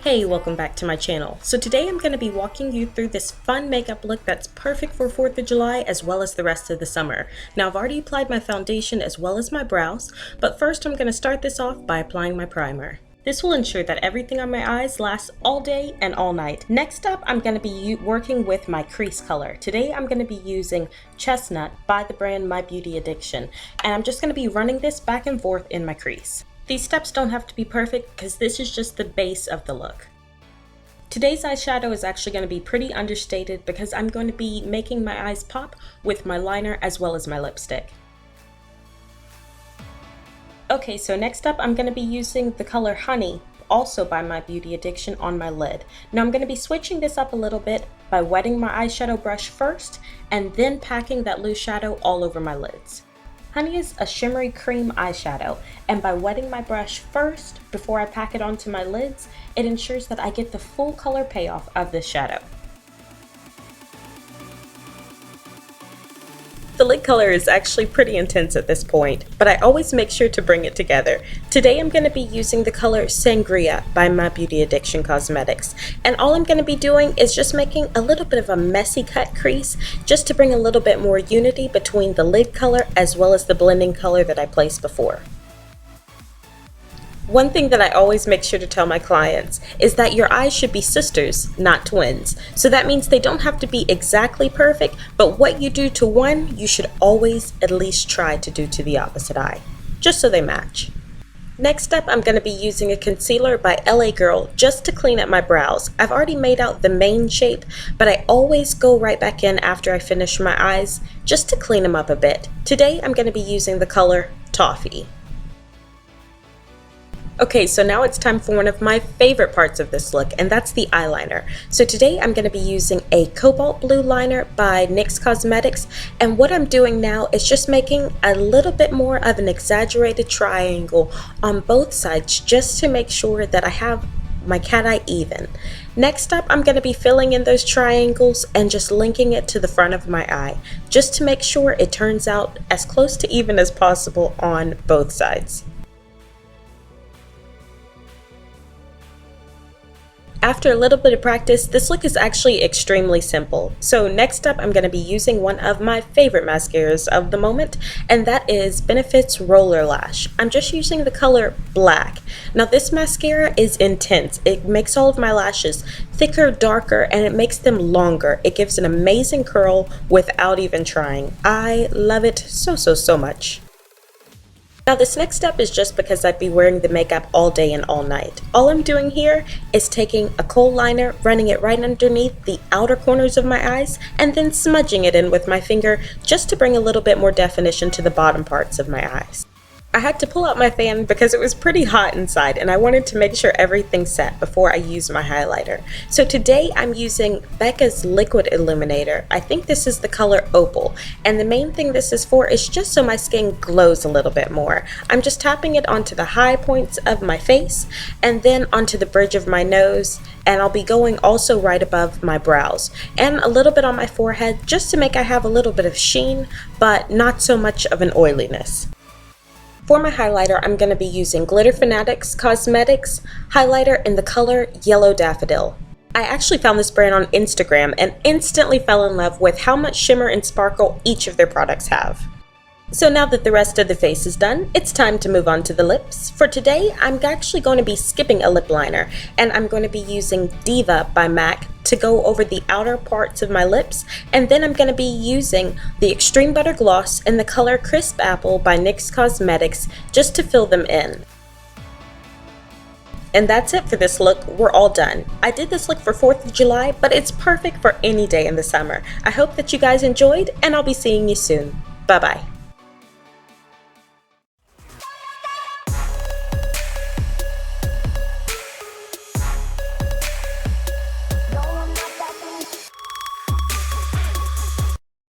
Hey, welcome back to my channel. So today I'm going to be walking you through this fun makeup look that's perfect for 4th of July as well as the rest of the summer. Now I've already applied my foundation as well as my brows, but first I'm going to start this off by applying my primer. This will ensure that everything on my eyes lasts all day and all night. Next up, I'm going to be working with my crease color. Today I'm going to be using Chestnut by the brand My Beauty Addiction, and I'm just going to be running this back and forth in my crease. These steps don't have to be perfect because this is just the base of the look. Today's eyeshadow is actually going to be pretty understated because I'm going to be making my eyes pop with my liner as well as my lipstick. Okay, so next up I'm going to be using the color Honey, also by My Beauty Addiction, on my lid. Now I'm going to be switching this up a little bit by wetting my eyeshadow brush first and then packing that loose shadow all over my lids. Honey is a shimmery cream eyeshadow, and by wetting my brush first before I pack it onto my lids, it ensures that I get the full color payoff of this shadow. The lid color is actually pretty intense at this point, but I always make sure to bring it together. Today I'm going to be using the color Sangria by My Beauty Addiction Cosmetics, and all I'm going to be doing is just making a little bit of a messy cut crease just to bring a little bit more unity between the lid color as well as the blending color that I placed before. One thing that I always make sure to tell my clients is that your eyes should be sisters, not twins. So that means they don't have to be exactly perfect, but what you do to one, you should always at least try to do to the opposite eye, just so they match. Next up, I'm going to be using a concealer by LA Girl just to clean up my brows. I've already made out the main shape, but I always go right back in after I finish my eyes just to clean them up a bit. Today, I'm going to be using the color Toffee. Okay, so now it's time for one of my favorite parts of this look, and that's the eyeliner. So today I'm going to be using a cobalt blue liner by NYX Cosmetics, and what I'm doing now is just making a little bit more of an exaggerated triangle on both sides just to make sure that I have my cat eye even. Next up, I'm going to be filling in those triangles and just linking it to the front of my eye, just to make sure it turns out as close to even as possible on both sides. After a little bit of practice, this look is actually extremely simple. So next up, I'm going to be using one of my favorite mascaras of the moment, and that is Benefit's Roller Lash. I'm just using the color Black. Now this mascara is intense. It makes all of my lashes thicker, darker, and it makes them longer. It gives an amazing curl without even trying. I love it so much. Now this next step is just because I'd be wearing the makeup all day and all night. All I'm doing here is taking a kohl liner, running it right underneath the outer corners of my eyes, and then smudging it in with my finger just to bring a little bit more definition to the bottom parts of my eyes. I had to pull out my fan because it was pretty hot inside and I wanted to make sure everything set before I used my highlighter. So today I'm using Becca's Liquid Illuminator. I think this is the color Opal, and the main thing this is for is just so my skin glows a little bit more. I'm just tapping it onto the high points of my face and then onto the bridge of my nose, and I'll be going also right above my brows and a little bit on my forehead just to make I have a little bit of sheen but not so much of an oiliness. For my highlighter, I'm going to be using Glitter Fanatics Cosmetics highlighter in the color Yellow Daffodil. I actually found this brand on Instagram and instantly fell in love with how much shimmer and sparkle each of their products have. So now that the rest of the face is done, it's time to move on to the lips. For today, I'm actually going to be skipping a lip liner, and I'm going to be using Diva by MAC to go over the outer parts of my lips, and then I'm going to be using the Extreme Butter Gloss in the color Crisp Apple by NYX Cosmetics just to fill them in. And that's it for this look. We're all done. I did this look for 4th of July, but it's perfect for any day in the summer. I hope that you guys enjoyed, and I'll be seeing you soon. Bye-bye.